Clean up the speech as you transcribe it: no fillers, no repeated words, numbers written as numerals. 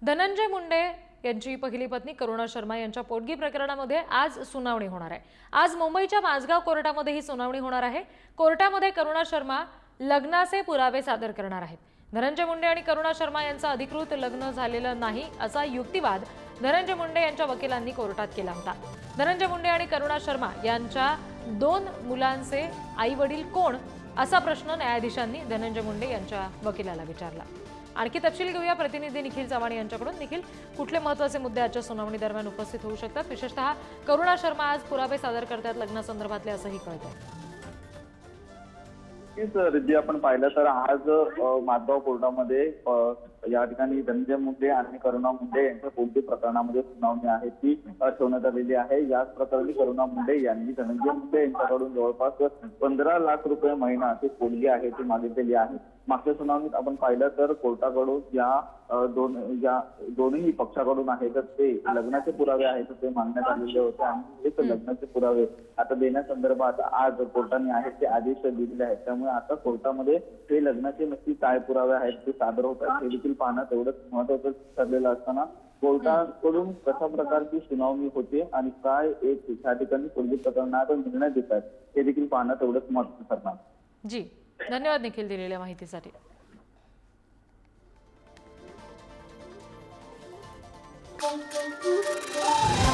धनंजय मुंडे यांची पहिली पत्नी करुणा शर्मा यांच्या पोटगी प्रकरणामध्ये आज सुनावणी होणार आहे। आज मुंबईच्या माझगाव कोर्टामध्ये ही सुनावणी होणार आहे। कोर्टामध्ये करुणा शर्मा लग्नाचे पुरावे सादर करणार आहेत। धनंजय मुंडे आणि करुणा शर्मा यांचं अधिकृत लग्न झालेलं नाही असा युक्तिवाद धनंजय मुंडे यांच्या वकिलांनी कोर्टात केला होता। धनंजय मुंडे आणि करुणा शर्मा यांच्या 2 मुलांचे आई-वडील कोण असा प्रश्न न्यायाधीशांनी धनंजय मुंडे यांच्या वकिलाला विचारला। आणखी तपशील घेऊया प्रतिनिधी निखिल चव्हाण यांच्याकडून। निखिल, कुठले महत्त्वाचे मुद्दे आजच्या सुनावणी दरम्यान उपस्थित होऊ शकतात? विशेषतः करुणा शर्मा आज पुरावे सादर करतात लग्नासंदर्भातले असंही कळतंय। जे आपण पाहिलं तर आज माधव कोर्टामध्ये या ठिकाणी धनंजय मुंडे आणि करुणा मुंडे यांच्या पोटगी प्रकरणामध्ये सुनावणी आहे ती ठेवण्यात आलेली आहे। याच प्रकरणी करुणा मुंडे यांनी धनंजय मुंडे यांच्याकडून जवळपास 15 लाख रुपये महिना अशी पोटगी आहे ती मागितलेली आहे। मागच्या सुनावणीत आपण पाहिलं तर कोर्टाकडून या दोन्ही पक्षाकडून आहे तर ते लग्नाचे पुरावे आहेत ते मागण्यात आलेले होते आणि हेच लग्नाचे पुरावे आता देण्यासंदर्भात आज कोर्टाने आहेत ते आदेश दिलेले आहेत। त्यामुळे आता कोर्टामध्ये हे लग्नाचे नक्की काय पुरावे आहेत ते सादर होत आहेत हे देखील पाहणं तेवढंच महत्त्वाचं ठरलेलं असताना कोर्टाकडून कशा प्रकारची सुनावणी होते आणि काय एक त्या ठिकाणी पोटगी प्रकरणात निर्णय देतात हे देखील पाहणं तेवढंच महत्त्वाचं ठरणार। जी, धन्यवाद निखिल दिलेल्या माहितीसाठी। Thank you.